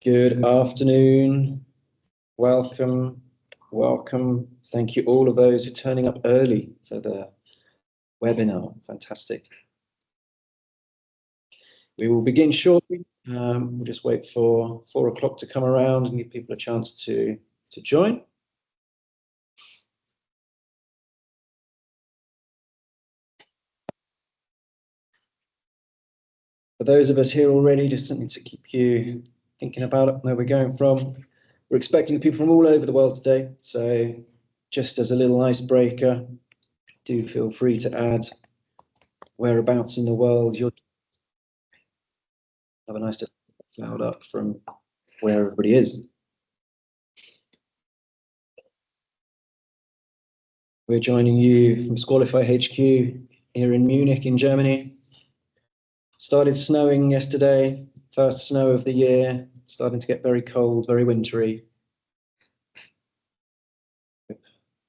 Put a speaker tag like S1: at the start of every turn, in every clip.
S1: Good afternoon. Welcome. Thank you all of those who are turning up early for the webinar. Fantastic. We will begin shortly. We'll just wait for 4 o'clock to come around and give people a chance to join. For those of us here already, just something to keep you thinking about where we're going from. We're expecting people from all over the world today, so just as a little icebreaker, do feel free to add whereabouts in the world you're. Have a nice cloud up from where everybody is. We're joining you from Squalify HQ here in Munich in Germany. Started snowing yesterday, first snow of the year, starting to get very cold, very wintry.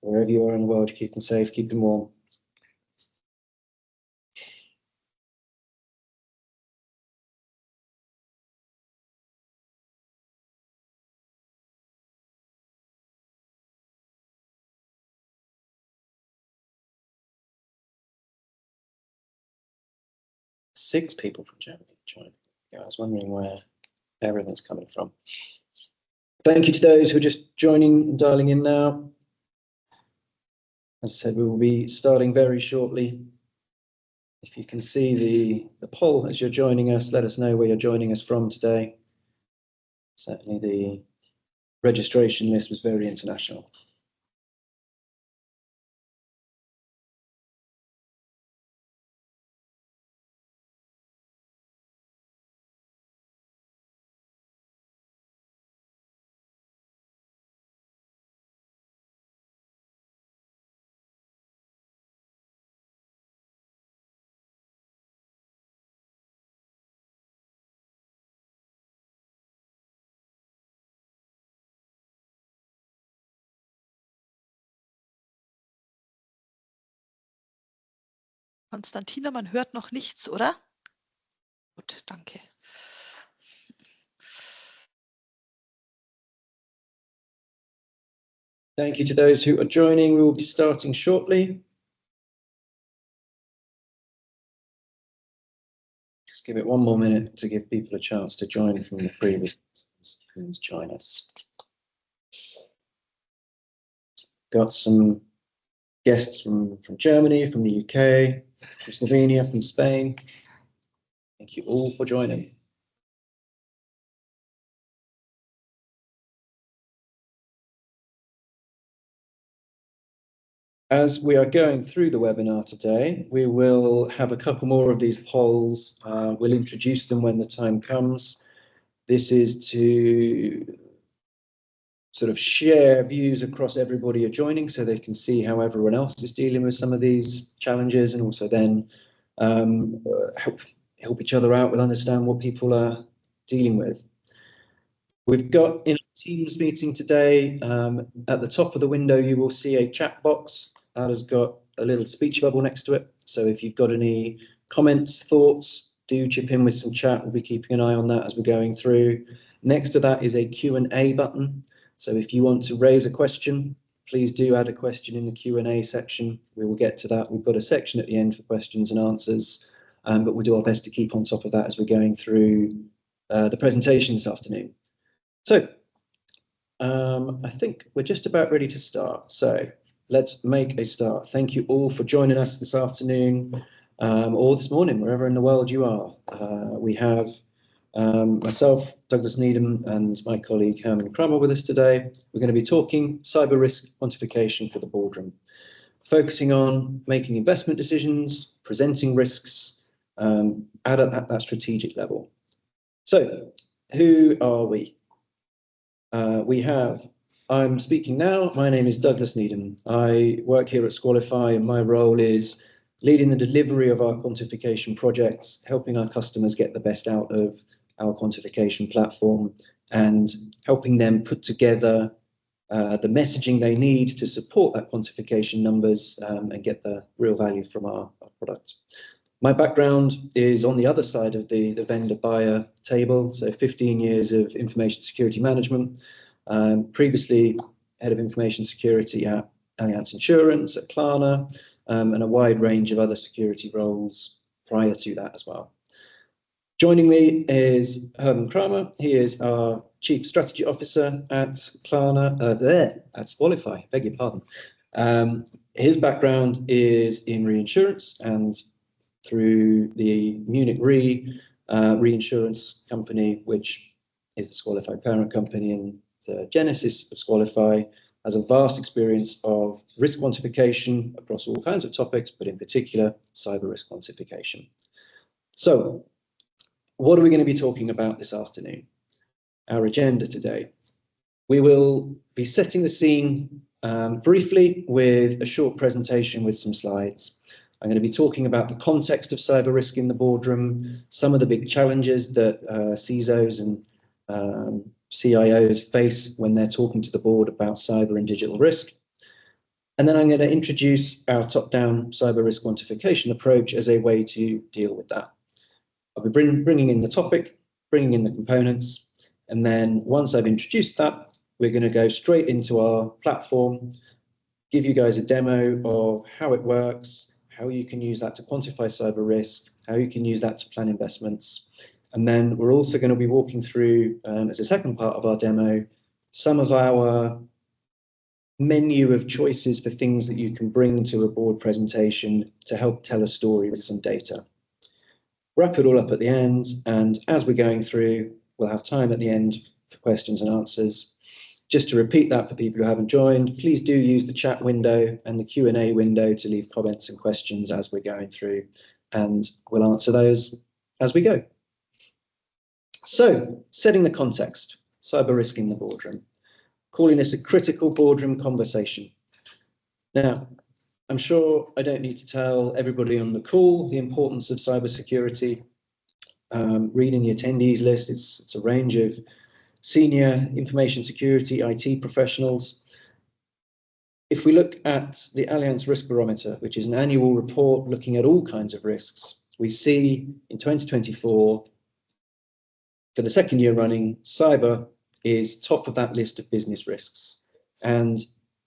S1: Wherever you are in the world, keeping safe, keeping warm. Six people from Germany joining. I was wondering where everything's coming from. Thank you to those who are just joining and dialing in now. As I said, we will be starting very shortly. If you can see the poll as you're joining us, let us know where you're joining us from today. Certainly the registration list was very international.
S2: Konstantina, man hört noch nichts, oder? Gut, danke.
S1: Thank you to those who are joining. We will be starting shortly. Just give it one more minute to give people a chance to join from the previous and join us. Got some guests from Germany, from the UK, from Slovenia, from Spain. Thank you all for joining. As we are going through the webinar today, we will have a couple more of these polls. We'll introduce them when the time comes. This is to sort of share views across everybody who are joining so they can see how everyone else is dealing with some of these challenges, and also then help each other out with understand what people are dealing with. We've got in a Teams meeting today, at the top of the window, you will see a chat box that has got a little speech bubble next to it. So if you've got any comments, thoughts, do chip in with some chat. We'll be keeping an eye on that as we're going through. Next to that is a Q&A button. So if you want to raise a question, please do add a question in the Q&A section. We will get to that. We've got a section at the end for questions and answers, but we'll do our best to keep on top of that as we're going through the presentation this afternoon. So I think we're just about ready to start. So let's make a start. Thank you all for joining us this afternoon or this morning, wherever in the world you are. We have myself, Douglas Needham, and my colleague Herman Kramer with us today. We're going to be talking cyber risk quantification for the boardroom, focusing on making investment decisions, presenting risks at that strategic level. So who are we? I'm speaking now. My name is Douglas Needham. I work here at Squalify, and my role is leading the delivery of our quantification projects, helping our customers get the best out of our quantification platform, and helping them put together the messaging they need to support that quantification numbers and get the real value from our products. My background is on the other side of the vendor-buyer table, so 15 years of information security management. Previously, head of information security at Allianz Insurance, at Klarna, and a wide range of other security roles prior to that as well. Joining me is Herman Kramer. He is our Chief Strategy Officer at Klarna, at Squalify, beg your pardon. His background is in reinsurance and through the Munich Re reinsurance company, which is the Squalify parent company and the genesis of Squalify, has a vast experience of risk quantification across all kinds of topics, but in particular, cyber risk quantification. So, what are we going to be talking about this afternoon? Our agenda today. We will be setting the scene briefly with a short presentation with some slides. I'm going to be talking about the context of cyber risk in the boardroom, some of the big challenges that CISOs and CIOs face when they're talking to the board about cyber and digital risk. And then I'm going to introduce our top-down cyber risk quantification approach as a way to deal with that. I'll be bringing in the topic, bringing in the components, and then once I've introduced that, we're going to go straight into our platform, give you guys a demo of how it works, how you can use that to quantify cyber risk, how you can use that to plan investments. And then we're also going to be walking through, as a second part of our demo, some of our menu of choices for things that you can bring to a board presentation to help tell a story with some data. Wrap it all up at the end, and as we're going through, we'll have time at the end for questions and answers. Just to repeat that for people who haven't joined, please do use the chat window and the Q&A window to leave comments and questions as we're going through, and we'll answer those as we go. So, setting the context, cyber risk in the boardroom, calling this a critical boardroom conversation. Now, I'm sure I don't need to tell everybody on the call the importance of cybersecurity. Reading the attendees list, it's a range of senior information security IT professionals. If we look at the Allianz Risk Barometer, which is an annual report looking at all kinds of risks, we see in 2024, for the second year running, cyber is top of that list of business risks. And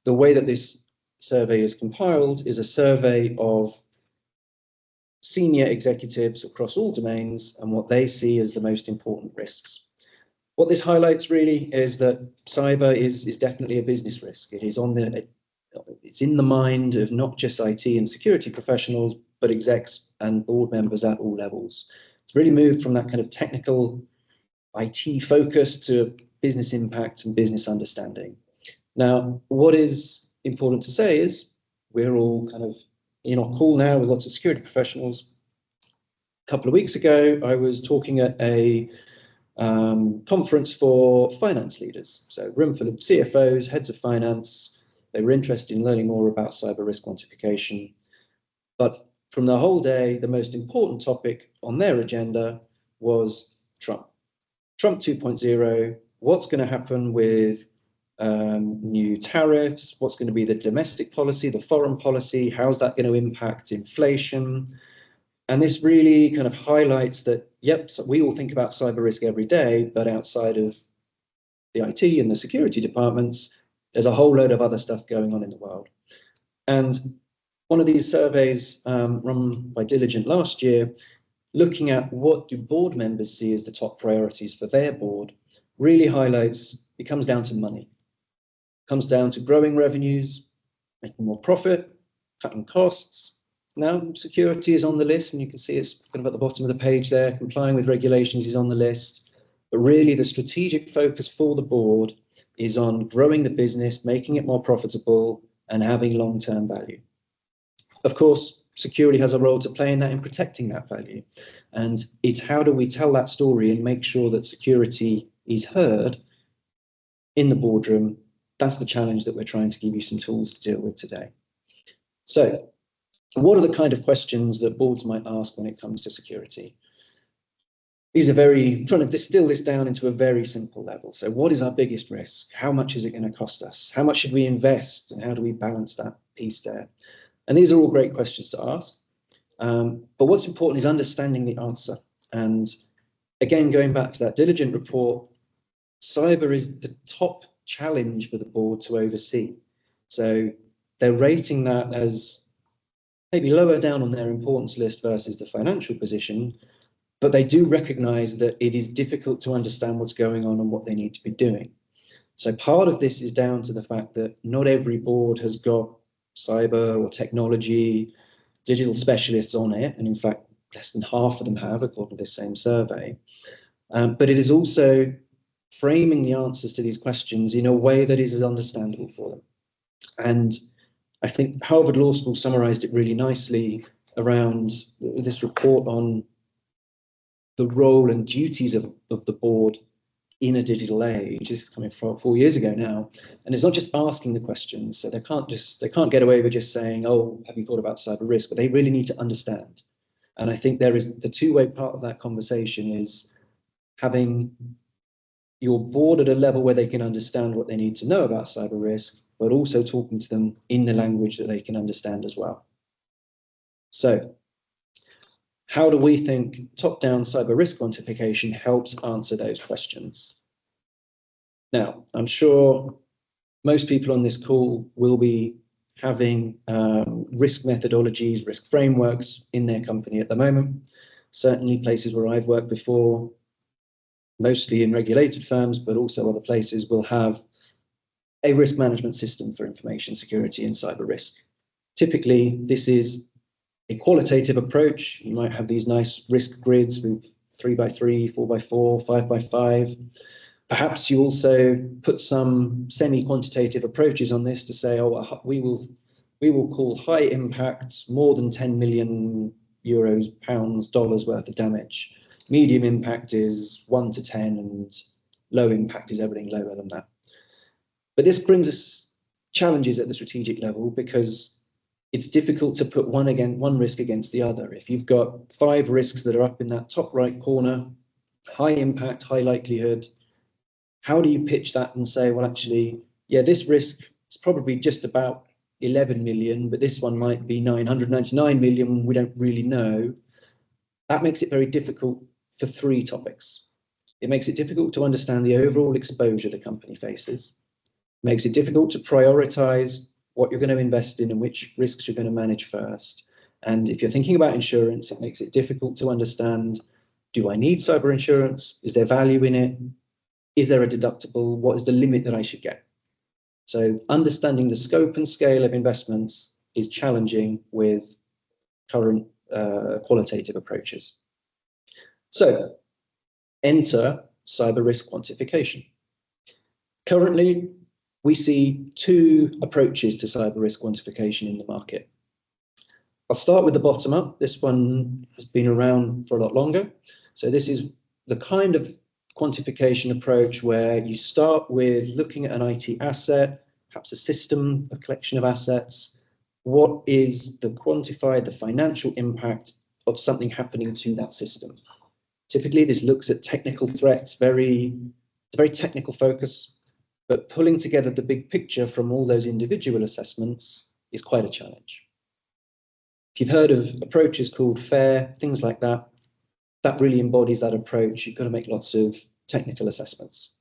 S1: the way that this survey is compiled is a survey of senior executives across all domains and what they see as the most important risks. What this highlights really is that cyber is definitely a business risk. It is it's in the mind of not just IT and security professionals, but execs and board members at all levels. It's really moved from that kind of technical IT focus to business impact and business understanding. Now, what is important to say is we're all kind of in our call now with lots of security professionals. A couple of weeks ago, I was talking at a conference for finance leaders. So room full of CFOs, heads of finance. They were interested in learning more about cyber risk quantification. But from the whole day, the most important topic on their agenda was Trump. Trump 2.0, what's going to happen with new tariffs, what's going to be the domestic policy, the foreign policy, how's that going to impact inflation? And this really kind of highlights that, yep, so we all think about cyber risk every day, but outside of the IT and the security departments, there's a whole load of other stuff going on in the world. And one of these surveys run by Diligent last year, looking at what do board members see as the top priorities for their board, really highlights it comes down to money. It comes down to growing revenues, making more profit, cutting costs. Now, security is on the list, and you can see it's kind of at the bottom of the page there. Complying with regulations is on the list. But really, the strategic focus for the board is on growing the business, making it more profitable, and having long-term value. Of course, security has a role to play in that, in protecting that value. And it's how do we tell that story and make sure that security is heard in the boardroom. That's the challenge that we're trying to give you some tools to deal with today. So, what are the kind of questions that boards might ask when it comes to security? These are trying to distill this down into a very simple level. So what is our biggest risk? How much is it going to cost us? How much should we invest? And how do we balance that piece there? And these are all great questions to ask. But what's important is understanding the answer. And again, going back to that diligent report, cyber is the top challenge for the board to oversee. So they're rating that as maybe lower down on their importance list versus the financial position, but they do recognize that it is difficult to understand what's going on and what they need to be doing. So part of this is down to the fact that not every board has got cyber or technology, digital specialists on it. And in fact, less than half of them have, according to this same survey. But it is also framing the answers to these questions in a way that is understandable for them. And I think Harvard Law School summarized it really nicely around this report on the role and duties of the board in a digital age. This is coming from 4 years ago now. And it's not just asking the questions. So they can't get away with just saying, oh, have you thought about cyber risk? But they really need to understand. And I think there is the two-way part of that conversation is having your board at a level where they can understand what they need to know about cyber risk, but also talking to them in the language that they can understand as well. So how do we think top-down cyber risk quantification helps answer those questions? Now, I'm sure most people on this call will be having risk methodologies, risk frameworks in their company at the moment. Certainly places where I've worked before, mostly in regulated firms, but also other places will have a risk management system for information security and cyber risk. Typically, this is a qualitative approach. You might have these nice risk grids with 3x3, 4x4, 5x5. Perhaps you also put some semi-quantitative approaches on this to say, oh, we will call high impact more than 10 million euros, pounds, dollars worth of damage. Medium impact is 1 to 10, and low impact is everything lower than that. But this brings us challenges at the strategic level because it's difficult to put one risk against the other. If you've got 5 risks that are up in that top right corner, high impact, high likelihood, how do you pitch that and say, well, actually, yeah, this risk is probably just about 11 million, but this one might be 999 million, we don't really know. That makes it very difficult for 3 topics. It makes it difficult to understand the overall exposure the company faces. It makes it difficult to prioritize what you're going to invest in and which risks you're going to manage first. And if you're thinking about insurance, it makes it difficult to understand, do I need cyber insurance? Is there value in it? Is there a deductible? What is the limit that I should get? So understanding the scope and scale of investments is challenging with current qualitative approaches. So enter cyber risk quantification. Currently, we see 2 approaches to cyber risk quantification in the market. I'll start with the bottom up. This one has been around for a lot longer. So this is the kind of quantification approach where you start with looking at an IT asset, perhaps a system, a collection of assets. What is the quantified, the financial impact of something happening to that system? Typically, this looks at technical threats, very technical focus, but pulling together the big picture from all those individual assessments is quite a challenge. If you've heard of approaches called FAIR, things like that, that really embodies that approach. You've got to make lots of technical assessments.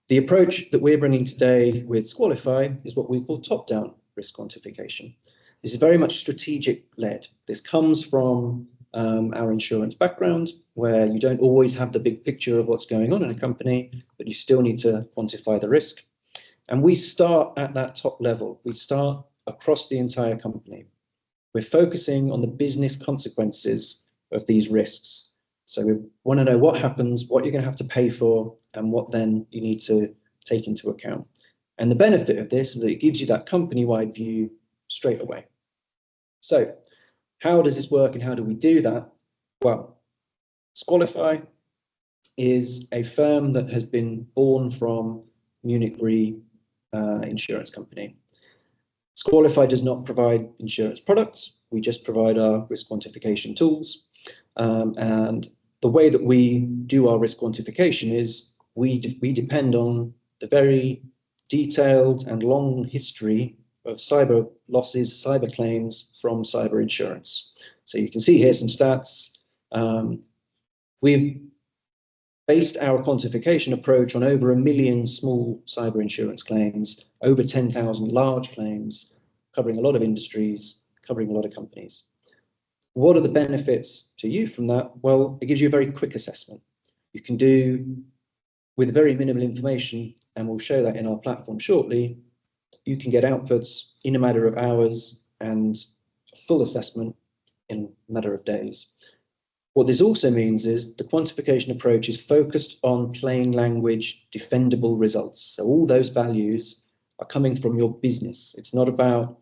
S1: The approach that we're bringing today with Squalify is what we call top-down risk quantification. This is very much strategic-led. This comes from our insurance background, where you don't always have the big picture of what's going on in a company, but you still need to quantify the risk. And we start at that top level. We start across the entire company. We're focusing on the business consequences of these risks. So we want to know what happens, what you're going to have to pay for, and what then you need to take into account. And the benefit of this is that it gives you that company-wide view straight away. So how does this work and how do we do that? Well, Squalify is a firm that has been born from Munich Re insurance company. Squalify does not provide insurance products. We just provide our risk quantification tools. And the way that we do our risk quantification is we depend on the very detailed and long history of cyber losses, cyber claims from cyber insurance. So you can see here some stats. We've based our quantification approach on over 1 million small cyber insurance claims, over 10,000 large claims, covering a lot of industries, covering a lot of companies. What are the benefits to you from that? Well, it gives you a very quick assessment. You can do with very minimal information, and we'll show that in our platform shortly. You can get outputs in a matter of hours and a full assessment in a matter of days. What this also means is the quantification approach is focused on plain language, defendable results. So all those values are coming from your business. It's not about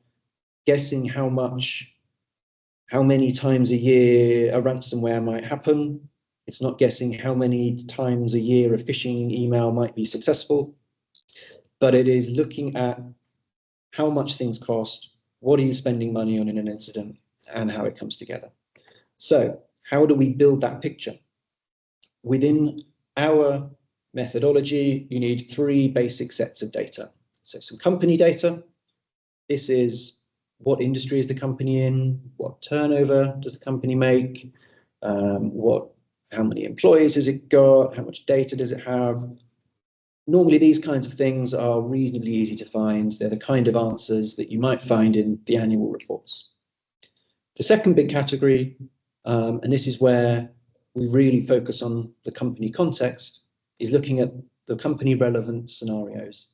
S1: guessing how many times a year a ransomware might happen. It's not guessing how many times a year a phishing email might be successful, but it is looking at how much things cost, what are you spending money on in an incident, and how it comes together. So how do we build that picture? Within our methodology, you need 3 basic sets of data. So some company data. This is what industry is the company in, what turnover does the company make, how many employees has it got, how much data does it have. Normally these kinds of things are reasonably easy to find. They're the kind of answers that you might find in the annual reports. The second big category, and this is where we really focus on the company context, is looking at the company relevant scenarios.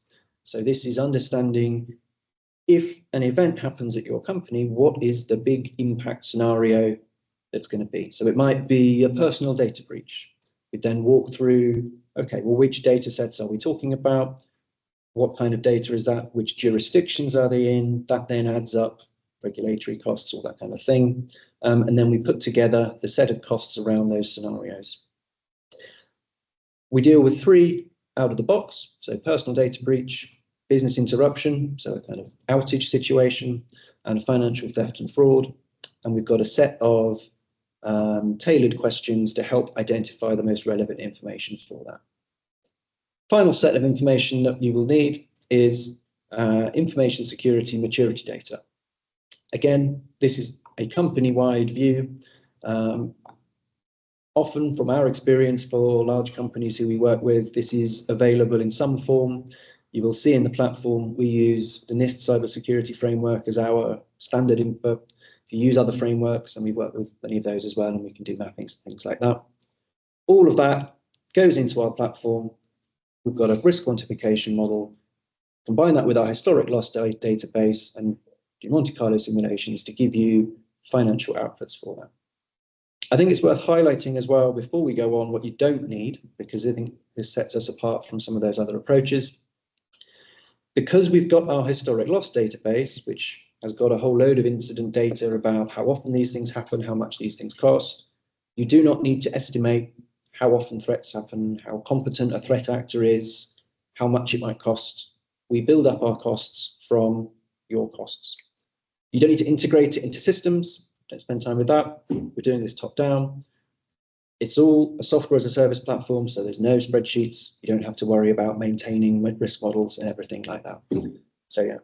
S1: So this is understanding if an event happens at your company, what is the big impact scenario that's going to be? So it might be a personal data breach. We then walk through, okay, well, which data sets are we talking about? What kind of data is that? Which jurisdictions are they in? That then adds up regulatory costs, all that kind of thing. And then we put together the set of costs around those scenarios. We deal with 3 out of the box. So personal data breach, business interruption, so a kind of outage situation, and financial theft and fraud. And we've got a set of tailored questions to help identify the most relevant information for that. Final set of information that you will need is information security maturity data. Again, this is a company-wide view. Often from our experience for large companies who we work with, this is available in some form. You will see in the platform, we use the NIST Cybersecurity framework as our standard input. If you use other frameworks, and we work with many of those as well, and we can do mappings, things like that. All of that goes into our platform. We've got a risk quantification model, combine that with our historic loss database, and do Monte Carlo simulations to give you financial outputs for that. I think it's worth highlighting as well, before we go on, what you don't need, because I think this sets us apart from some of those other approaches. Because we've got our historic loss database, which has got a whole load of incident data about how often these things happen, how much these things cost, you do not need to estimate how often threats happen, how competent a threat actor is, how much it might cost. We build up our costs from your costs. You don't need to integrate it into systems. Don't spend time with that. We're doing this top down. It's all a software as a service platform, so there's no spreadsheets. You don't have to worry about maintaining risk models and everything like that. So yeah,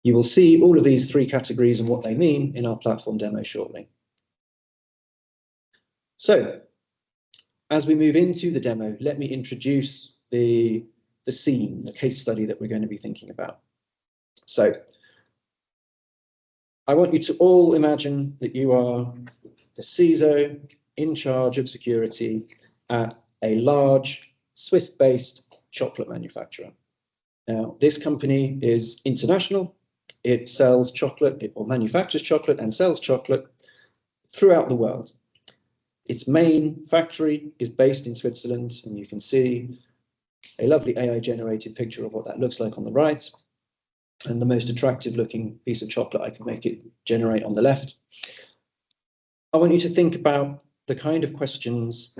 S1: you will see all of these 3 categories and what they mean in our platform demo shortly. So as we move into the demo, let me introduce the scene, the case study that we're going to be thinking about. So I want you to all imagine that you are the CISO in charge of security at a large Swiss-based chocolate manufacturer. Now, this company is international. It sells chocolate, or manufactures chocolate and sells chocolate throughout the world. Its main factory is based in Switzerland, and you can see a lovely AI-generated picture of what that looks like on the right, and the most attractive looking piece of chocolate I can make it generate on the left. I want you to think about the kind of questions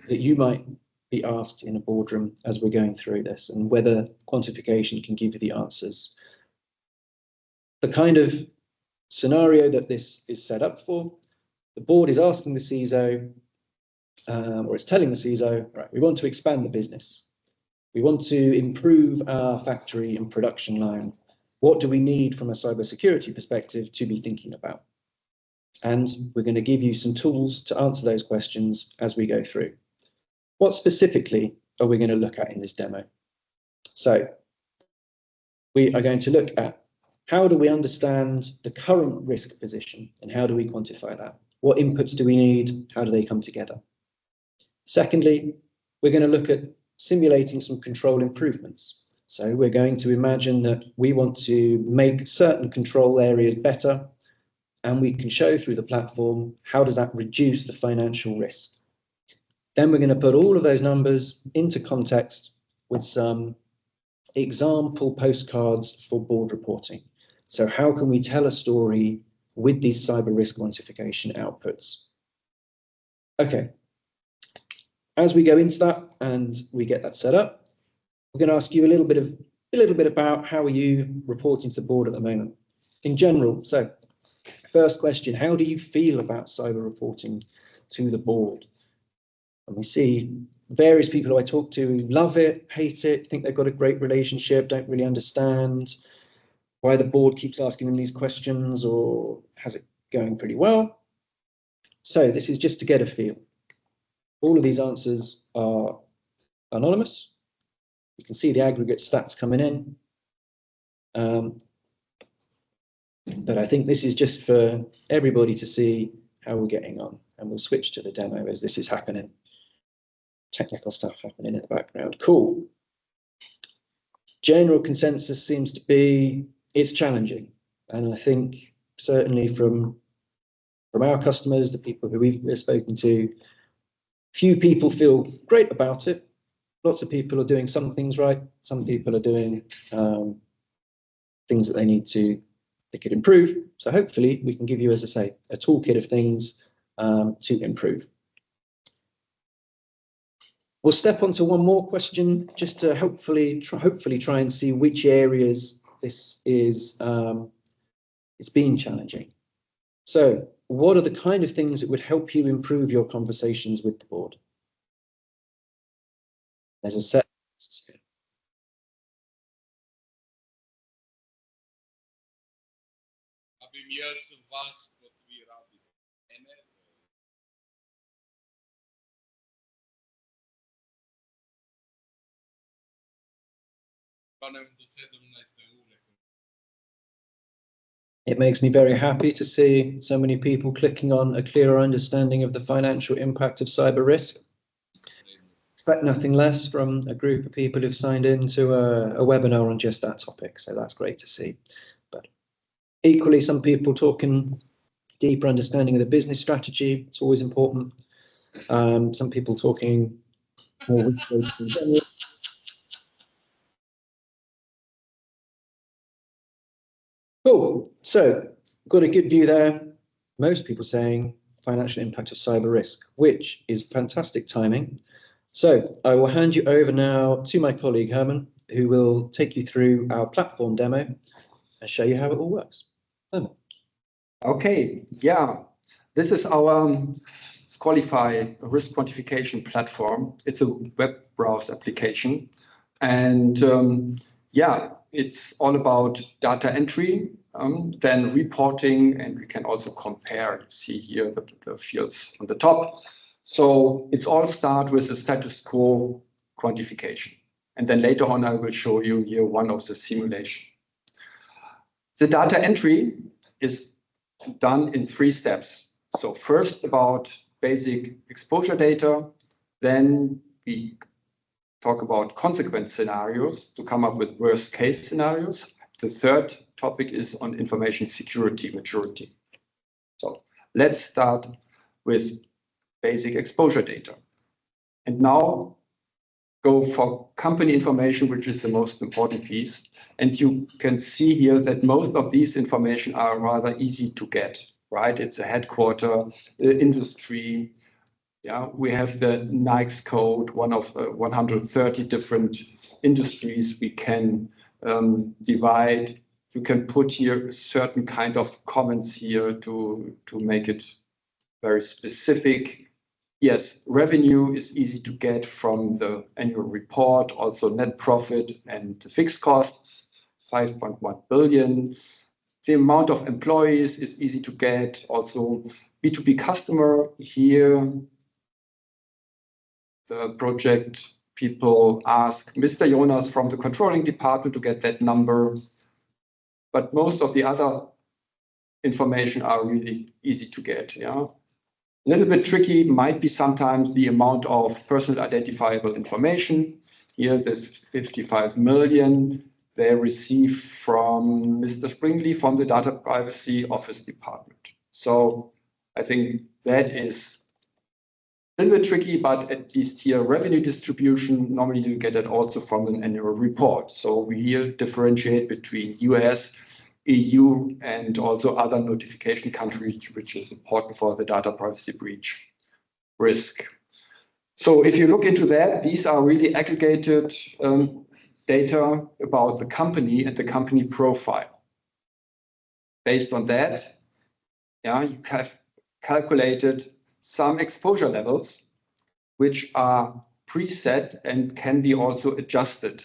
S1: that you might be asked in a boardroom as we're going through this, and whether quantification can give you the answers. The kind of scenario that this is set up for, the board is asking the CISO, or it's telling the CISO, right, we want to expand the business. We want to improve our factory and production line. what do we need from a cybersecurity perspective to be thinking about? And we're going to give you some tools to answer those questions as we go through. What specifically are we going to look at in this demo? So we are going to look at how do we understand the current risk position and how do we quantify that? What inputs do we need? How do they come together? Secondly, we're going to look at simulating some control improvements. So we're going to imagine that we want to make certain control areas better, and we can show through the platform how does that reduce the financial risk. Then we're going to put all of those numbers into context with some example postcards for board reporting. So how can we tell a story with these cyber risk quantification outputs? Okay, as we go into that and we get that set up, we're going to ask you a little bit about how are you reporting to the board at the moment in general. So first question, how do you feel about cyber reporting to the board? And we see various people who I talk to love it, hate it, think they've got a great relationship, don't really understand why the board keeps asking them these questions, or has it going pretty well? So this is just to get a feel. All of these answers are anonymous. You can see the aggregate stats coming in. But I think this is just for everybody to see how we're getting on. And we'll switch to the demo as this is happening. Technical stuff happening in the background. Cool. General consensus seems to be it's challenging. And I think certainly from our customers, the people who we've spoken to, few people feel great about it. Lots of people are doing some things right. Some people are doing things that they could improve. So hopefully we can give you, as I say, a toolkit of things to improve. We'll step on to one more question just to hopefully try and see which areas this is it's been challenging. So what are the kind of things that would help you improve your conversations with the board? There's a set. It makes me very happy to see so many people clicking on a clearer understanding of the financial impact of cyber risk. Expect nothing less from a group of people who've signed into a webinar on just that topic, so that's great to see. But equally, some people talking deeper understanding of the business strategy, it's always important. Some people talking more risk in general. Cool. So got a good view there. Most people saying financial impact of cyber risk, which is fantastic timing. So I will hand you over now to my colleague Herman, who will take you through our platform demo and show you how it all works. Herman.
S3: Okay, yeah, this is our Squalify Risk Quantification platform. It's a web browser application, and yeah, it's all about data entry, then reporting, and we can also compare. You see here the fields on the top. So it's all start with a status quo quantification. And then later on, I will show you here one of the simulation. The data entry is done in 3 steps. So first about basic exposure data, then we talk about consequence scenarios to come up with worst case scenarios. The third topic is on information security maturity. So let's start with basic exposure data. And now go for company information, which is the most important piece. And you can see here that most of these information are rather easy to get, right? It's a headquarter, the industry. Yeah, we have the NICE code, one of 130 different industries we can divide. You can put here a certain kind of comments here to make it very specific. Yes, revenue is easy to get from the annual report, also net profit and fixed costs. 5.1 billion. The amount of employees is easy to get. Also, B2B customer here, the project people ask Mr. Jonas from the controlling department to get that number. But most of the other information are really easy to get. Yeah, a little bit tricky might be sometimes the amount of personal identifiable information. Here, this 55 million they receive from Mr. Springley from the Data Privacy Office Department. So I think that is a little bit tricky, but at least here revenue distribution, normally you get it also from an annual report. So we here differentiate between US, EU, and also other notification countries, which is important for the data privacy breach risk. So if you look into that, these are really aggregated data about the company and the company profile. Based on that, yeah, you have calculated some exposure levels, which are preset and can be also adjusted,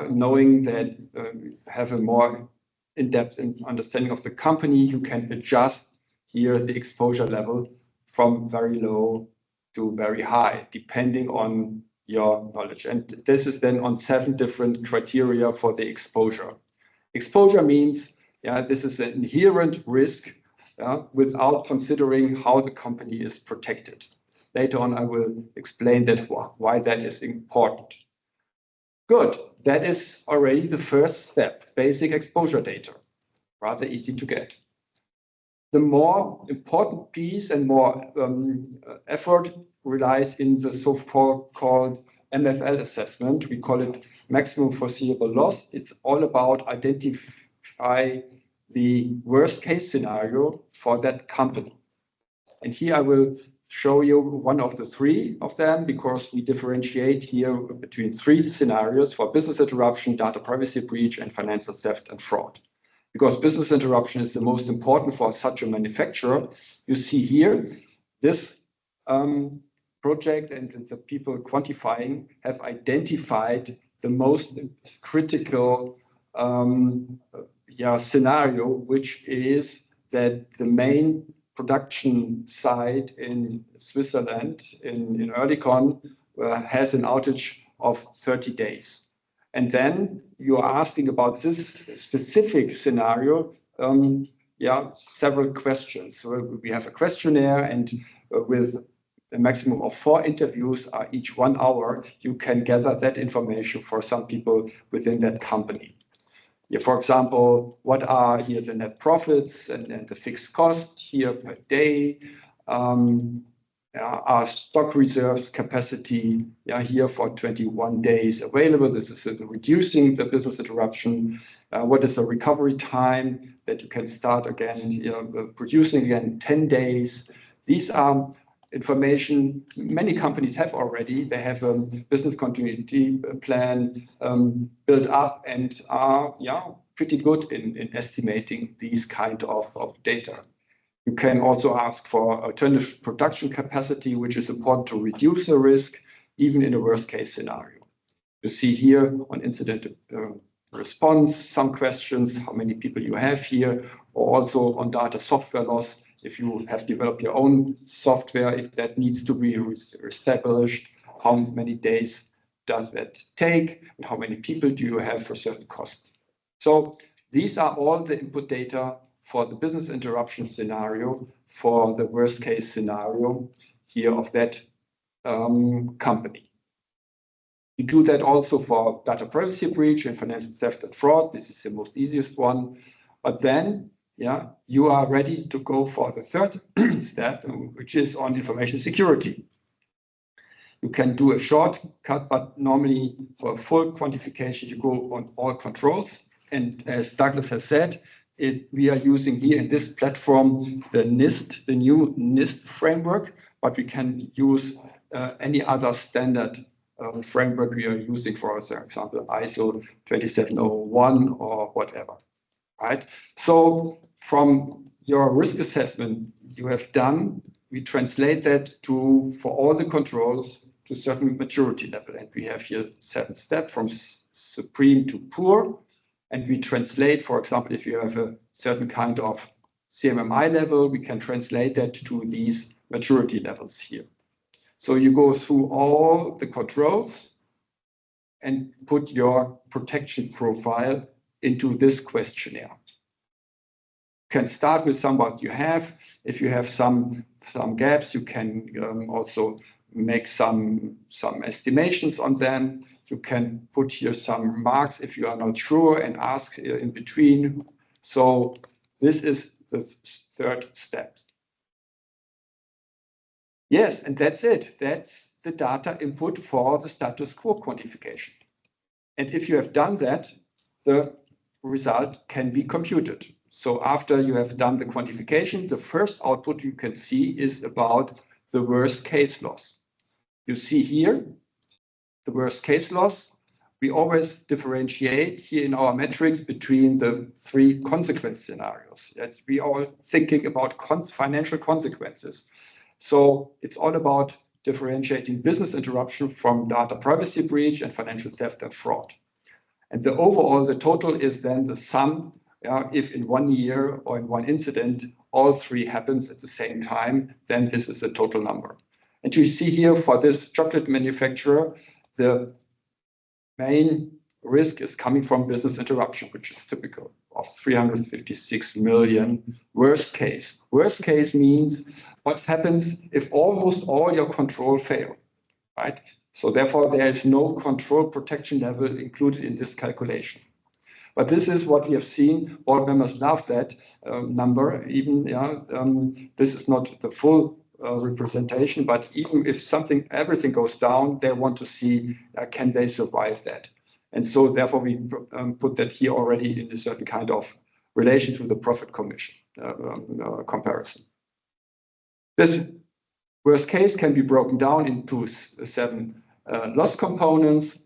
S3: knowing that you have a more in-depth understanding of the company, you can adjust here the exposure level from very low to very high, depending on your knowledge. And this is then on 7 different criteria for the exposure. Exposure means, yeah, this is an inherent risk without considering how the company is protected. Later on, I will explain that why that is important. Good, that is already the first step, basic exposure data, rather easy to get. The more important piece and more effort relies in the so-called MFL assessment. We call it maximum foreseeable loss. It's all about identifying the worst case scenario for that company. And here I will show you one of the 3 of them, because we differentiate here between 3 scenarios for business interruption, data privacy breach, and financial theft and fraud. Because business interruption is the most important for such a manufacturer. You see here, this project and the people quantifying have identified the most critical scenario, which is that the main production site in Switzerland, in Oerlikon, has an outage of 30 days. And then you are asking about this specific scenario, several questions. So we have a questionnaire, and with a maximum of 4 interviews each 1 hour, you can gather that information for some people within that company. Here, for example, what are here the net profits and the fixed cost here per day? Are stock reserves capacity here for 21 days available? This is reducing the business interruption. What is the recovery time that you can start again, producing again 10 days? These are information many companies have already. They have a business continuity plan built up and are pretty good in estimating these kind of data. You can also ask for alternative production capacity, which is important to reduce the risk, even in a worst case scenario. You see here on incident response, some questions, how many people you have here, or also on data software loss, if you have developed your own software, if that needs to be established, how many days does that take, and how many people do you have for certain costs. So these are all the input data for the business interruption scenario, for the worst case scenario here of that company. You do that also for data privacy breach and financial theft and fraud. This is the most easiest one. But then, you are ready to go for the 3rd step, which is on information security. You can do a shortcut, but normally for full quantification, you go on all controls. And as Douglas has said, we are using here in this platform the NIST, the new NIST framework, but we can use any other standard framework we are using, for example, ISO 27001 or whatever, right? So from your risk assessment you have done, we translate that for all the controls to certain maturity level. And we have here 7 steps from supreme to poor. and we translate, for example, if you have a certain kind of CMMI level, we can translate that to these maturity levels here. So you go through all the controls and put your protection profile into this questionnaire. You can start with what you have. If you have some gaps, you can also make some estimations on them. You can put here some remarks if you are not sure and ask in between. So this is the third step. Yes, and that's it. That's the data input for the status quo quantification. And if you have done that, the result can be computed. So after you have done the quantification, the first output you can see is about the worst case loss. You see here the worst case loss. We always differentiate here in our metrics between the three consequence scenarios. We are thinking about financial consequences. So it's all about differentiating business interruption from data privacy breach and financial theft and fraud. And the overall, the total is then the sum, if in 1 year or in one incident, all three happens at the same time, then this is the total number. And you see here for this chocolate manufacturer, the main risk is coming from business interruption, which is typical of 356 million worst case. Worst case means what happens if almost all your control fail, right? So therefore, there is no control protection level included in this calculation. But this is what we have seen. Board members love that number. Even this is not the full representation, but even if everything goes down, they want to see can they survive that. And so therefore we put that here already in a certain kind of relation to the profit commission comparison. This worst case can be broken down into 7 loss components.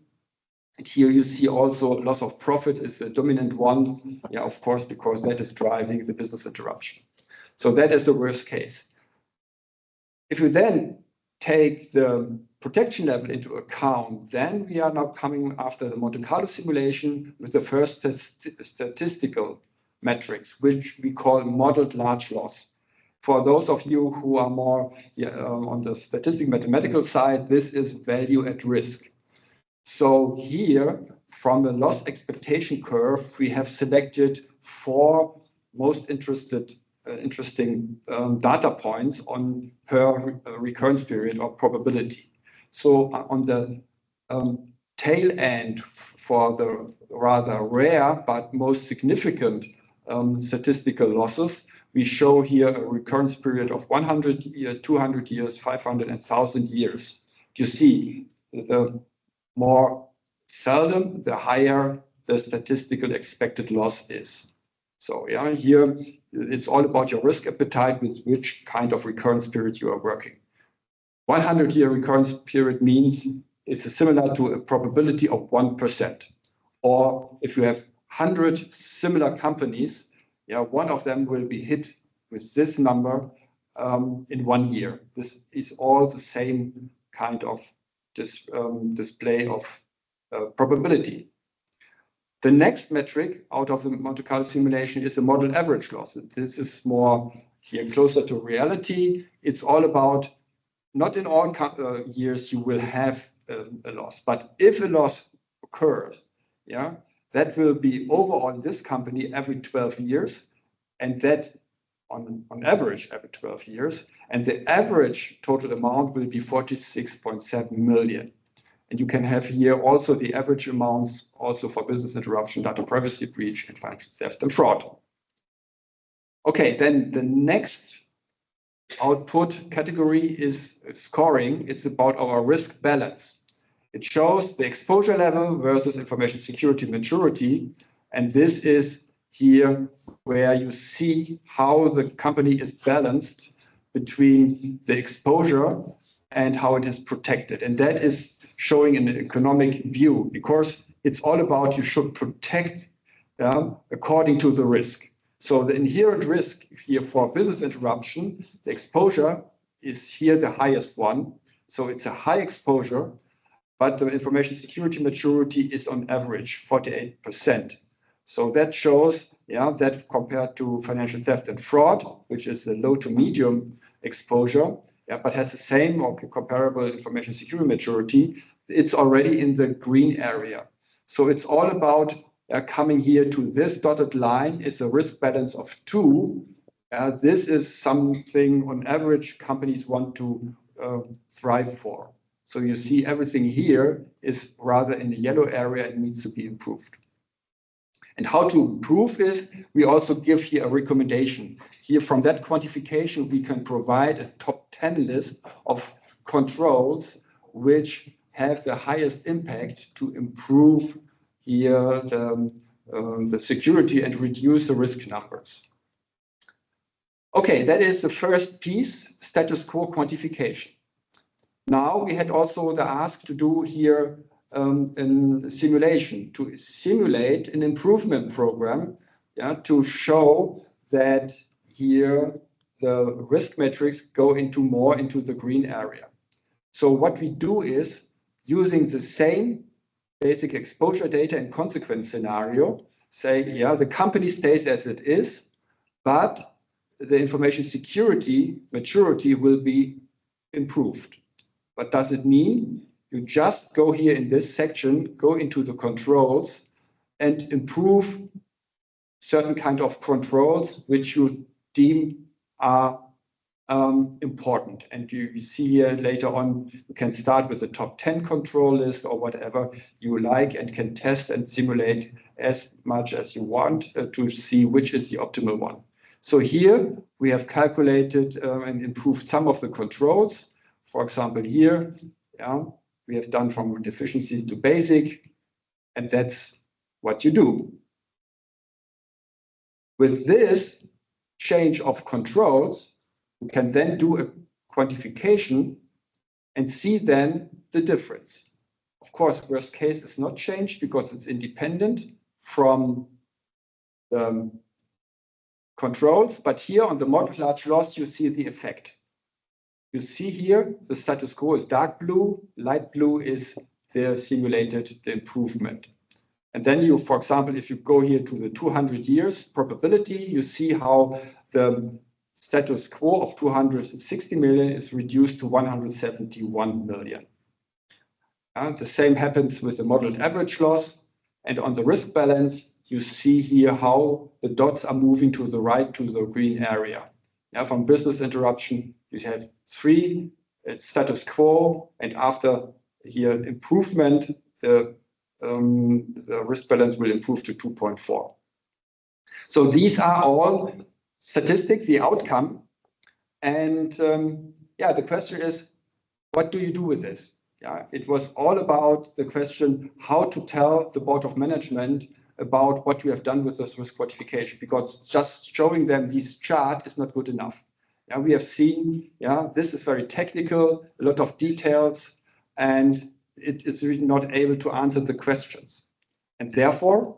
S3: And here you see also loss of profit is the dominant one, of course, because that is driving the business interruption. So that is the worst case. If you then take the protection level into account, then we are now coming after the Monte Carlo simulation with the first statistical metrics, which we call modeled large loss. For those of you who are more on the statistical mathematical side, this is value at risk. So here, from the loss expectation curve, we have selected 4 most interesting data points on per recurrence period or probability. So on the tail end for the rather rare but most significant statistical losses, we show here a recurrence period of 100 years, 200 years, 500 and 1,000 years. You see, the more seldom, the higher the statistical expected loss is. So here it's all about your risk appetite with which kind of recurrence period you are working. 100-year recurrence period means it's similar to a probability of 1%. Or if you have 100 similar companies, one of them will be hit with this number in 1 year. This is all the same kind of display of probability. The next metric out of the Monte Carlo simulation is the model average loss. This is more here closer to reality. It's all about, not in all years you will have a loss, but if a loss occurs, that will be overall in this company every 12 years, and that on average every 12 years, and the average total amount will be 46.7 million. And you can have here also the average amounts also for business interruption, data privacy breach, and financial theft and fraud. Okay, then the next output category is scoring. It's about our risk balance. It shows the exposure level versus information security maturity. And this is here where you see how the company is balanced between the exposure and how it is protected. And that is showing an economic view, because it's all about you should protect according to the risk. So the inherent risk here for business interruption, the exposure is here the highest one. So it's a high exposure, but the information security maturity is on average 48%. So that shows, that compared to financial theft and fraud, which is a low to medium exposure, but has the same or comparable information security maturity, it's already in the green area. So it's all about coming here to this dotted line is a risk balance of 2. This is something on average companies want to thrive for. So you see everything here is rather in the yellow area and needs to be improved. And how to improve is we also give here a recommendation. Here from that quantification, we can provide a top 10 list of controls which have the highest impact to improve here the security and reduce the risk numbers. Okay, that is the first piece, status quo quantification. Now we had also the ask to do here in simulation, to simulate an improvement program, to show that here the risk metrics go more into the green area. So what we do is using the same basic exposure data and consequence scenario, say, the company stays as it is, but the information security maturity will be improved. What does it mean? You just go here in this section, go into the controls and improve certain kind of controls which you deem are important. And you see here later on, you can start with the top 10 control list or whatever you like and can test and simulate as much as you want to see which is the optimal one. So here we have calculated and improved some of the controls. For example, here, we have done from deficiencies to basic, and that's what you do. With this change of controls, you can then do a quantification and see then the difference. Of course, worst case is not changed because it's independent from the controls, but here on the model large loss, you see the effect. You see here, the status quo is dark blue, light blue is the simulated, the improvement. And then you, for example, if you go here to the 200 years probability, you see how the status quo of 260 million is reduced to 171 million. The same happens with the modeled average loss. And on the risk balance, you see here how the dots are moving to the right to the green area. From business interruption, you have 3, status quo, and after here improvement, the risk balance will improve to 2.4. So these are all statistics, the outcome. And the question is, what do you do with this? It was all about the question how to tell the board of management about what you have done with this risk quantification, because just showing them this chart is not good enough. We have seen, this is very technical, a lot of details, and it is really not able to answer the questions. And therefore,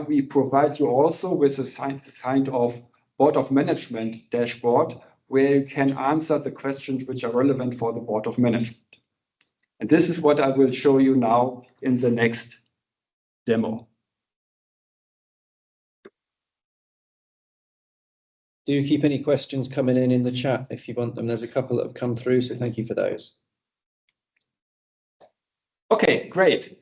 S3: we provide you also with a kind of board of management dashboard where you can answer the questions which are relevant for the board of management. And this is what I will show you now in the next demo.
S1: Do keep any questions coming in the chat if you want them. There's a couple that have come through, so thank you for those.
S3: Okay, great.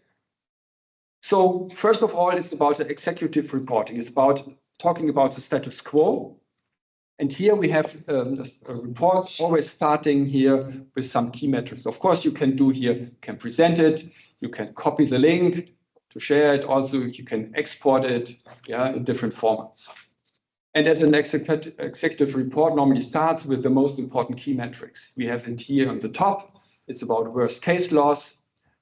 S3: So first of all, it's about executive reporting. It's about talking about the status quo. And here we have a report always starting here with some key metrics. Of course, you can do here, you can present it, you can copy the link to share it. Also, you can export it in different formats. And as an executive report normally starts with the most important key metrics. We have it here on the top. It's about worst case loss,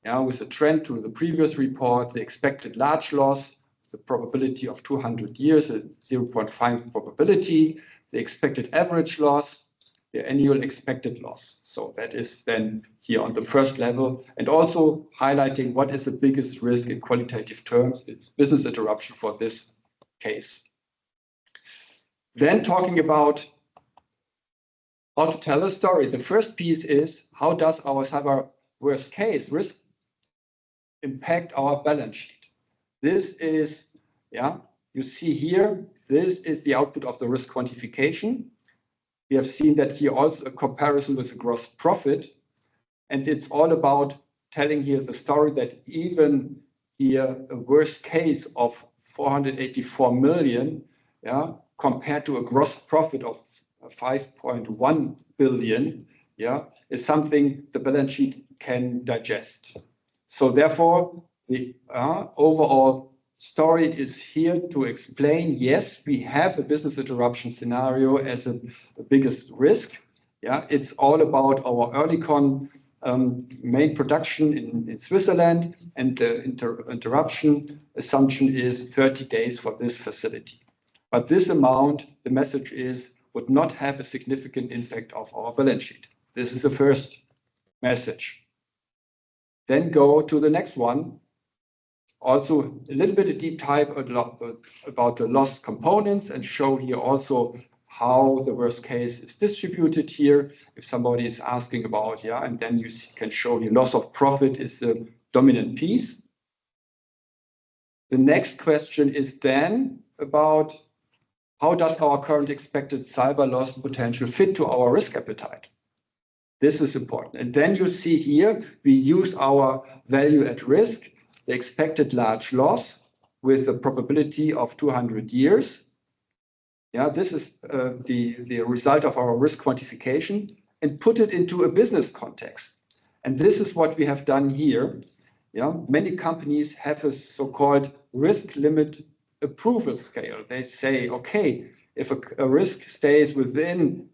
S3: with a trend to the previous report, the expected large loss, the probability of 200 years, a 0.5 probability, the expected average loss, the annual expected loss. So that is then here on the first level, and also highlighting what is the biggest risk in qualitative terms. It's business interruption for this case. Then talking about how to tell a story. The first piece is how does our cyber worst case risk impact our balance sheet? This is you see here, this is the output of the risk quantification. We have seen that here also a comparison with the gross profit. And it's all about telling here the story that even here a worst case of 484 million, yeah, compared to a gross profit of 5.1 billion, yeah, is something the balance sheet can digest. So therefore, the overall story is here to explain, yes, we have a business interruption scenario as a biggest risk. Yeah, it's all about our Oerlikon main production in Switzerland, and the interruption assumption is 30 days for this facility. But this amount, the message is, would not have a significant impact of our balance sheet. This is the first message. Then go to the next one. Also a little bit of deep dive about the loss components, and show here also how the worst case is distributed here. If somebody is asking about, yeah, and then you can show your loss of profit is the dominant piece. The next question is then about how does our current expected cyber loss potential fit to our risk appetite? This is important. And then you see here, we use our value at risk, the expected large loss with a probability of 200 years. Yeah, this is the result of our risk quantification, and put it into a business context. And this is what we have done here. Yeah, many companies have a so-called risk limit approval scale. They say, okay, if a risk stays within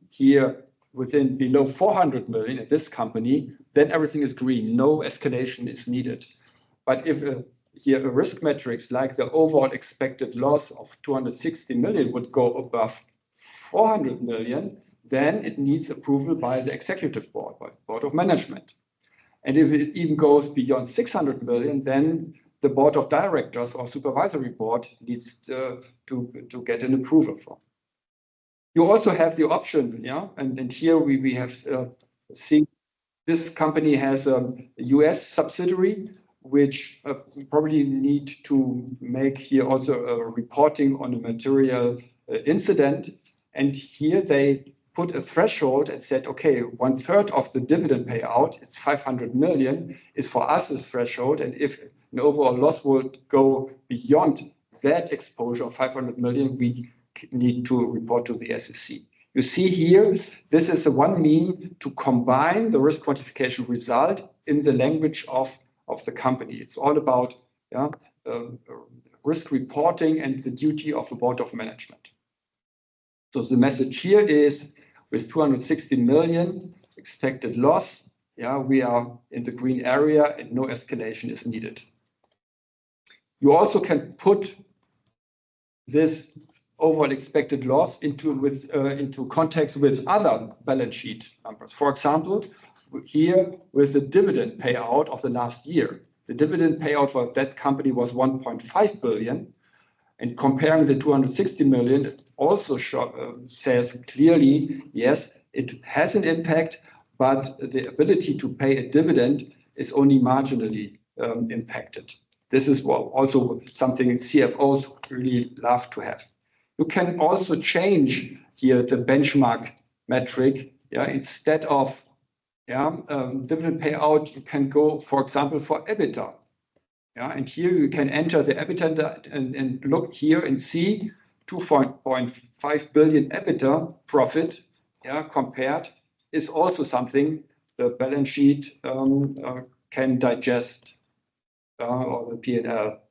S3: below 400 million at this company, then everything is green, no escalation is needed. But if here a risk metrics like the overall expected loss of 260 million would go above 400 million, then it needs approval by the executive board, by the board of management. And if it even goes beyond 600 million, then the board of directors or supervisory board needs to get an approval from. You also have the option, yeah, and here we have seen this company has a US subsidiary, which probably need to make here also a reporting on a material incident. And here they put a threshold and said, okay, 1/3 of the dividend payout, it's 500 million, is for us a threshold. And if an overall loss would go beyond that exposure of 500 million, we need to report to the SEC. You see here, this is the one mean to combine the risk quantification result in the language of the company. It's all about risk reporting and the duty of the board of management. So the message here is, with 260 million expected loss, yeah, we are in the green area and no escalation is needed. You also can put this overall expected loss into context with other balance sheet numbers. For example, here with the dividend payout of the last year, the dividend payout for that company was 1.5 billion, and comparing the 260 million, it also says clearly, yes, it has an impact, but the ability to pay a dividend is only marginally impacted. This is also something CFOs really love to have. You can also change here the benchmark metric. Yeah, instead of dividend payout, you can go, for example, for EBITDA. Yeah, and here you can enter the EBITDA and look here and see 2.5 billion EBITDA profit, yeah, compared is also something the balance sheet can digest, or the P&L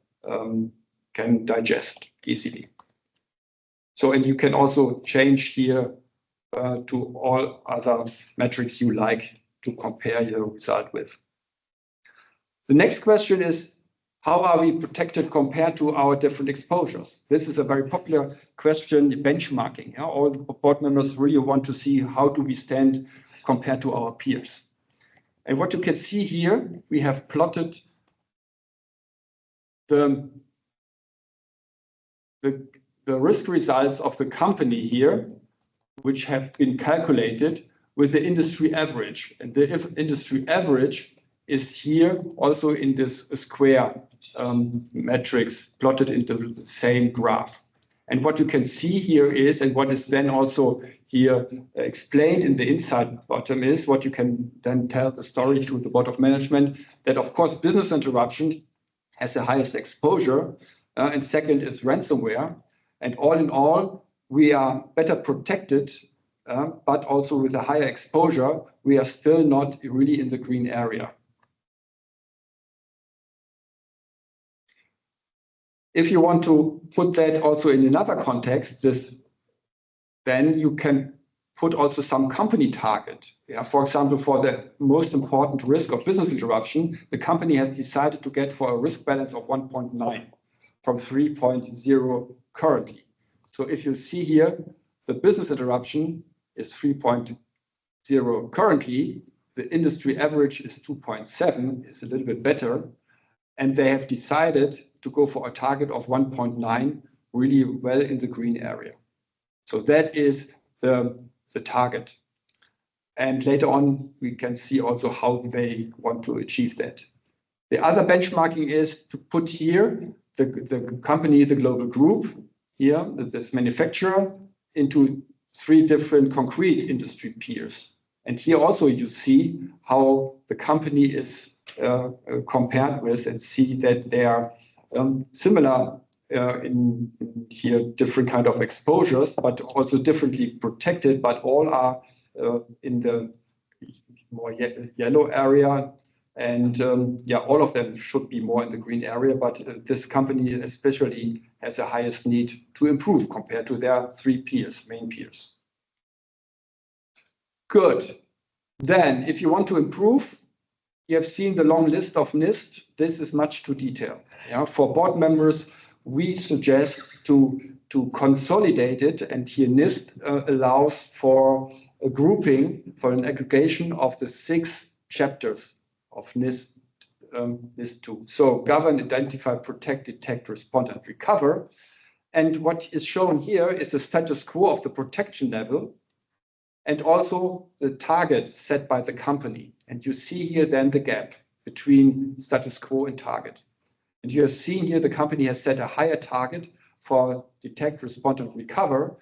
S3: can digest easily. So, and you can also change here to all other metrics you like to compare your result with. The next question is, how are we protected compared to our different exposures? This is a very popular question, benchmarking. Yeah? All the board members really want to see how do we stand compared to our peers. And what you can see here, we have plotted the risk results of the company here, which have been calculated with the industry average. And the industry average is here also in this square matrix plotted into the same graph. And what you can see here is, and what is then also here explained in the inside bottom is, what you can then tell the story to the board of management, that of course business interruption has the highest exposure, and second is ransomware. And all in all, we are better protected, but also with a higher exposure, we are still not really in the green area. If you want to put that also in another context, then you can put also some company target. Yeah, for example, for the most important risk of business interruption, the company has decided to get for a risk balance of 1.9 from 3.0 currently. So if you see here, the business interruption is 3.0 currently, the industry average is 2.7, it's a little bit better, and they have decided to go for a target of 1.9, really well in the green area. So that is the target. And later on, we can see also how they want to achieve that. The other benchmarking is to put here the company, the global group, here, this manufacturer, into 3 different concrete industry peers. And here also you see how the company is compared with, and see that they are similar in here, different kind of exposures, but also differently protected, but all are in the more yellow area. And yeah, all of them should be more in the green area, but this company especially has the highest need to improve compared to their 3 peers, main peers. Good. Then, if you want to improve, you have seen the long list of NIST. This is much too detailed. Yeah, for board members, we suggest to consolidate it, and here NIST allows for a grouping, for an aggregation of the 6 chapters of NIST 2. So govern, identify, protect, detect, respond, and recover. And what is shown here is the status quo of the protection level, and also the target set by the company. And you see here then the gap between status quo and target. And you have seen here the company has set a higher target for detect, respond, and recover.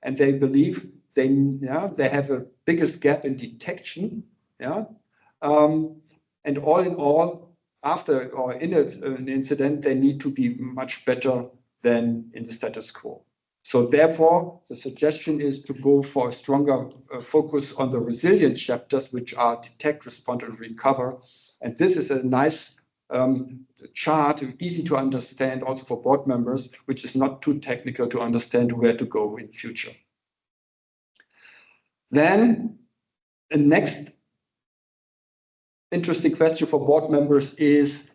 S3: And they believe they have a biggest gap in detection. Yeah. And all in all, after or in an incident, they need to be much better than in the status quo. So therefore, the suggestion is to go for a stronger focus on the resilience chapters, which are detect, respond, and recover. And this is a nice chart, easy to understand also for board members, which is not too technical to understand where to go in future. Then the next interesting question for board members is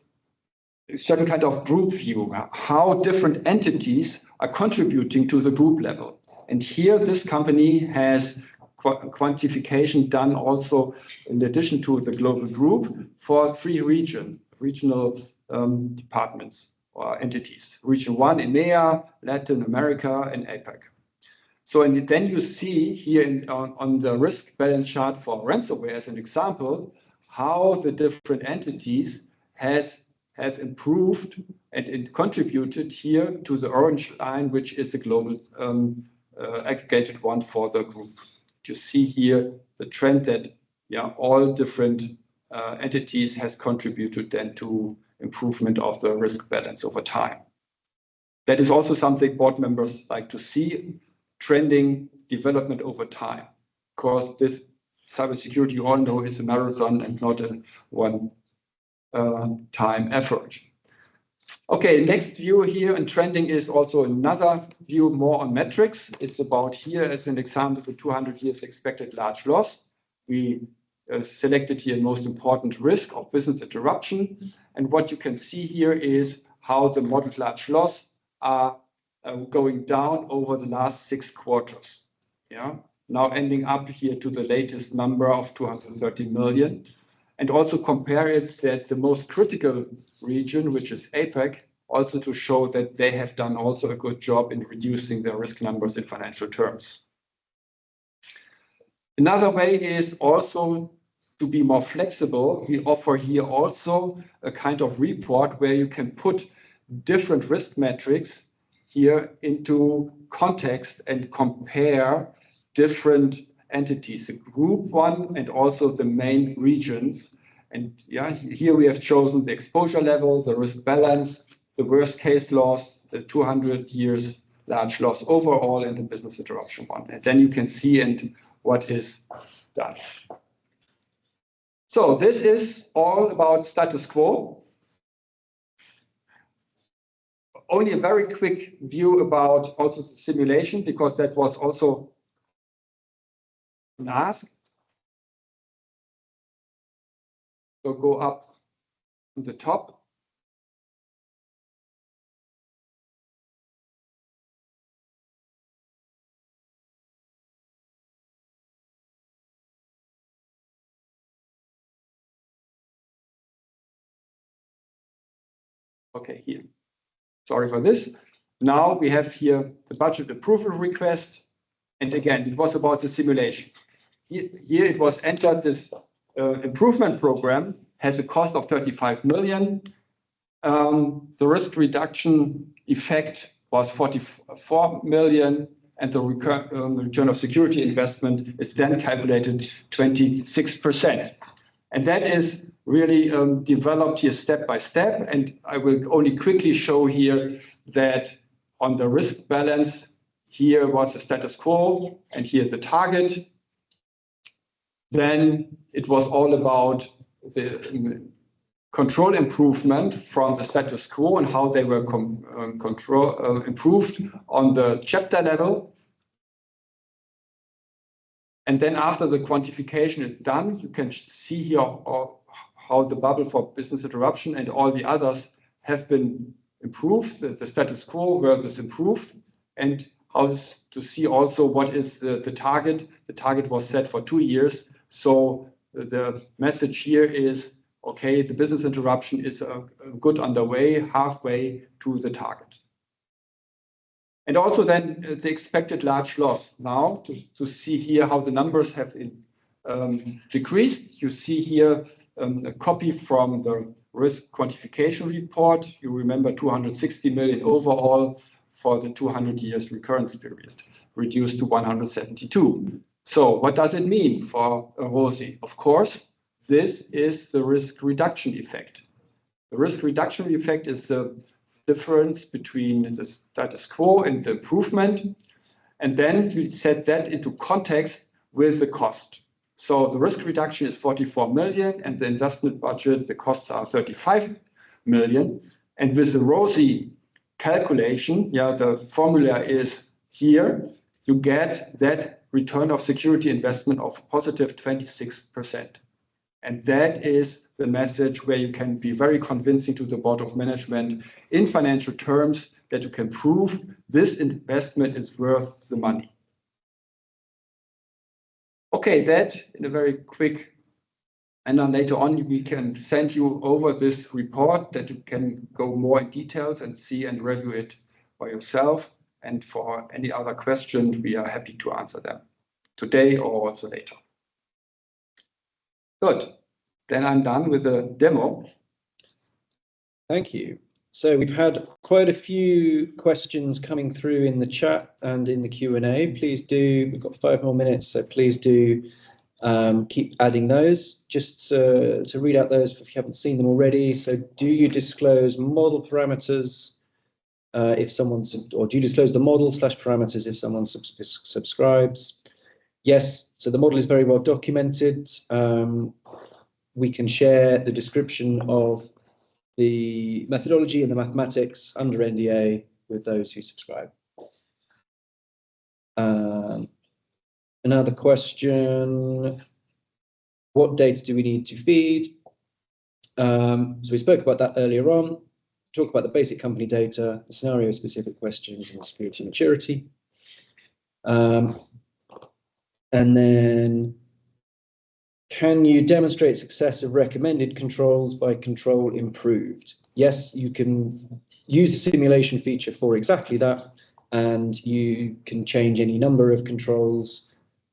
S3: a certain kind of group view, how different entities are contributing to the group level. And here this company has quantification done also in addition to the global group for 3 regional departments or entities. Region 1, EMEA, Latin America, and APAC. So and then you see here on the risk balance chart for ransomware as an example, how the different entities have improved and contributed here to the orange line, which is the global aggregated one for the group. You see here the trend that all different entities has contributed then to improvement of the risk balance over time. That is also something board members like to see, trending development over time. Of course, this cybersecurity, you all know, is a marathon and not a one time effort. Okay, next view here in trending is also another view more on metrics. It's about here as an example for 200 years expected large loss. We selected here most important risk of business interruption. And what you can see here is how the modeled large loss are going down over the last 6 quarters. Yeah, now ending up here to the latest number of 230 million. And also compare it that the most critical region, which is APAC, also to show that they have done also a good job in reducing their risk numbers in financial terms. Another way is also to be more flexible, we offer here also a kind of report where you can put different risk metrics here into context and compare different entities, the group one and also the main regions. And yeah, here we have chosen the exposure level, the risk balance, the worst case loss, the 200 years large loss overall, and the business interruption one. And then you can see and what is done. So this is all about status quo. Only a very quick view about also the simulation, because that was also asked. So go up to the top. Okay, here. Sorry for this. Now we have here the budget approval request. And again, it was about the simulation. Here it was entered this improvement program has a cost of 35 million. The risk reduction effect was 44 million, and the return of security investment is then calculated 26%. And that is really developed here step by step. And I will only quickly show here that on the risk balance, here was the status quo, and here the target. Then it was all about the control improvement from the status quo and how they were improved on the chapter level. And then after the quantification is done, you can see here how the bubble for business interruption and all the others have been improved, the status quo versus improved, and how to see also what is the target. The target was set for 2 years. So the message here is, okay, the business interruption is good underway, halfway to the target. And also then the expected large loss. Now to see here how the numbers have decreased. You see here a copy from the risk quantification report. You remember 260 million overall for the 200 years recurrence period, reduced to 172. So what does it mean for ROSI? Of course, this is the risk reduction effect. The risk reduction effect is the difference between the status quo and the improvement. And then you set that into context with the cost. So the risk reduction is 44 million and the investment budget, the costs are 35 million. And with the ROSI calculation, yeah, the formula is here, you get that return of security investment of positive 26%. And that is the message where you can be very convincing to the board of management in financial terms that you can prove this investment is worth the money. Okay, that in a very quick, and then later on we can send you over this report that you can go more in details and see and review it by yourself. And for any other questions, we are happy to answer them today or also later. Good. Then I'm done with the demo.
S1: Thank you. So we've had quite a few questions coming through in the chat and in the Q&A. Please do, we've got 5 more minutes, so please do keep adding those. Just to read out those if you haven't seen them already. So do you disclose model parameters if someone's, or do you disclose the model / parameters if someone subscribes? Yes, so the model is very well documented. We can share the description of the methodology and the mathematics under NDA with those who subscribe. Another question, what data do we need to feed? So we spoke about that earlier on. Talk about the basic company data, the scenario-specific questions, and security maturity. And then, can you demonstrate success of recommended controls by control improved? Yes, you can use the simulation feature for exactly that, and you can change any number of controls.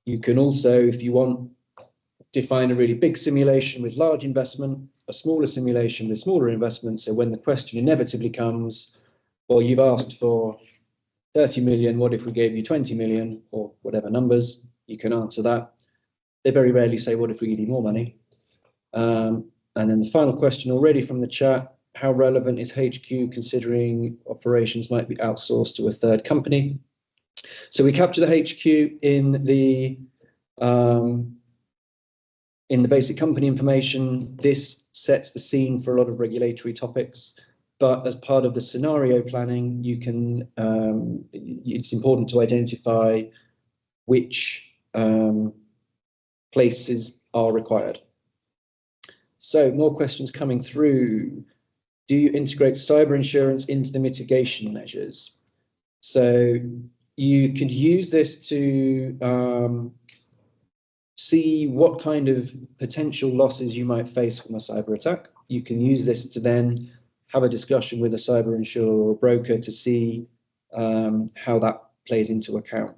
S1: You can also, if you want, define a really big simulation with large investment, a smaller simulation with smaller investment. So when the question inevitably comes, well, you've asked for 30 million, what if we gave you 20 million, or whatever numbers, you can answer that. They very rarely say, what if we give you more money? And then the final question already from the chat, how relevant is HQ considering operations might be outsourced to a third company? So we capture the HQ in the basic company information. This sets the scene for a lot of regulatory topics, but as part of the scenario planning, you can, it's important to identify which places are required. So more questions coming through. Do you integrate cyber insurance into the mitigation measures? So you could use this to see what kind of potential losses you might face from a cyber attack. You can use this to then have a discussion with a cyber insurer or a broker to see how that plays into account.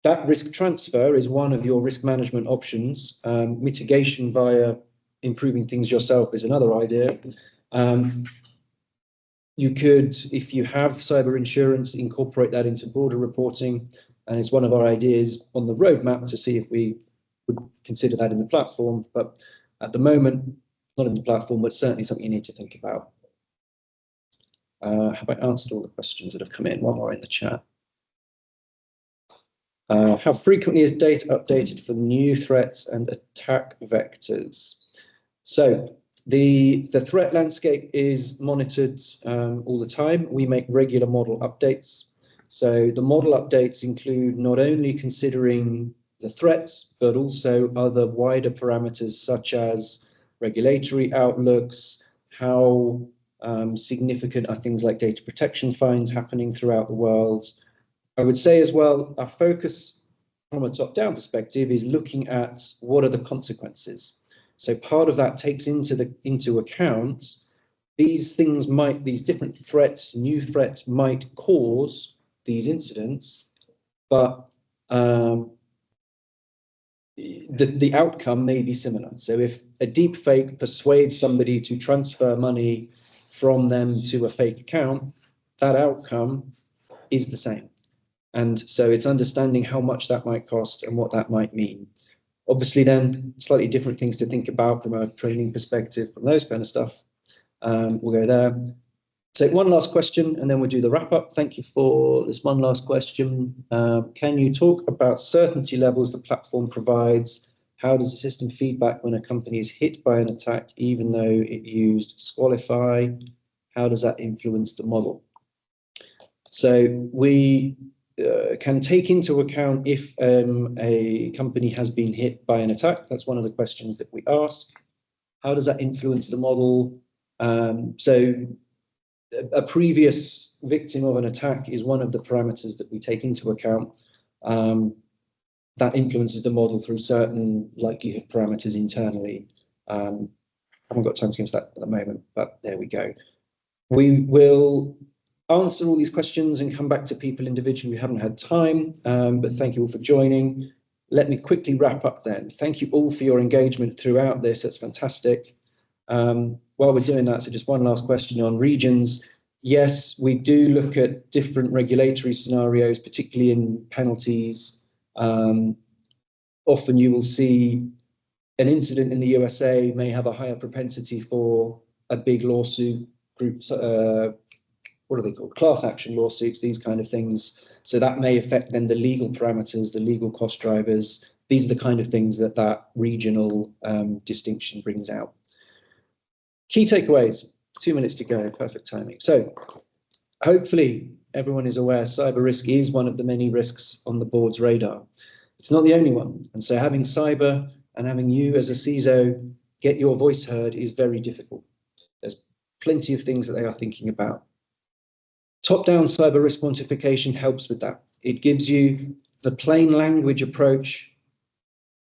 S1: That risk transfer is one of your risk management options. Mitigation via improving things yourself is another idea. You could, if you have cyber insurance, incorporate that into broader reporting, and it's one of our ideas on the roadmap to see if we would consider that in the platform. But at the moment, not in the platform, but certainly something you need to think about. Have I answered all the questions that have come in? One more in the chat. How frequently is data updated for new threats and attack vectors? So the threat landscape is monitored all the time. We make regular model updates. So the model updates include not only considering the threats, but also other wider parameters such as regulatory outlooks, how significant are things like data protection fines happening throughout the world. I would say as well, our focus from a top-down perspective is looking at what are the consequences. So part of that takes into account these things these different threats, new threats might cause these incidents, but the outcome may be similar. So if a deep fake persuades somebody to transfer money from them to a fake account, that outcome is the same. And so it's understanding how much that might cost and what that might mean. Obviously, then slightly different things to think about from a training perspective, from those kind of stuff. We'll go there. Take one last question and then we'll do the wrap up. Thank you for this one last question. Can you talk about certainty levels the platform provides? How does the system feedback when a company is hit by an attack, even though it used Squalify? How does that influence the model? So we can take into account if a company has been hit by an attack. That's one of the questions that we ask. How does that influence the model? So a previous victim of an attack is one of the parameters that we take into account. That influences the model through certain likelihood parameters internally. Haven't got time to go into that at the moment, but there we go. We will answer all these questions and come back to people individually. We haven't had time, but thank you all for joining. Let me quickly wrap up then. Thank you all for your engagement throughout this. That's fantastic. While we're doing that, so just one last question on regions. Yes, we do look at different regulatory scenarios, particularly in penalties. Often you will see an incident in the USA may have a higher propensity for a big lawsuit group. What are they called? Class action lawsuits, these kind of things. So that may affect then the legal parameters, the legal cost drivers. These are the kind of things that regional distinction brings out. Key takeaways, 2 minutes to go, perfect timing. So hopefully everyone is aware cyber risk is one of the many risks on the board's radar. It's not the only one. And so having cyber and having you as a CISO get your voice heard is very difficult. There's plenty of things that they are thinking about. Top-down cyber risk quantification helps with that. It gives you the plain language approach,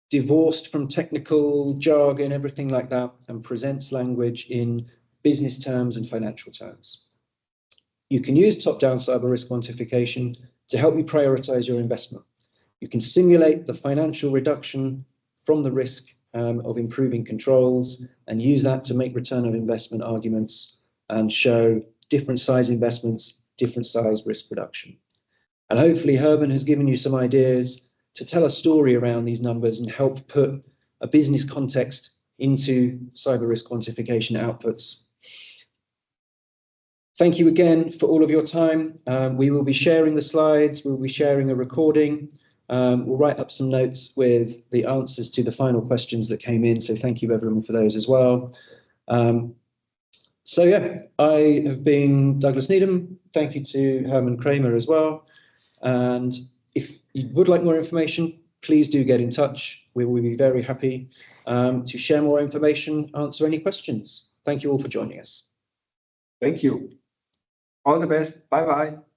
S1: divorced from technical jargon, everything like that, and presents language in business terms and financial terms. You can use top-down cyber risk quantification to help you prioritize your investment. You can simulate the financial reduction from the risk of improving controls and use that to make return on investment arguments and show different size investments, different size risk reduction. And hopefully Herman has given you some ideas to tell a story around these numbers and help put a business context into cyber risk quantification outputs. Thank you again for all of your time. We will be sharing the slides, we'll be sharing a recording. We'll write up some notes with the answers to the final questions that came in. So thank you everyone for those as well. So yeah, I have been Douglas Needham. Thank you to Herman Kramer as well. And if you would like more information, please do get in touch. We will be very happy to share more information, answer any questions. Thank you all for joining us.
S3: Thank you. All the best. Bye-bye.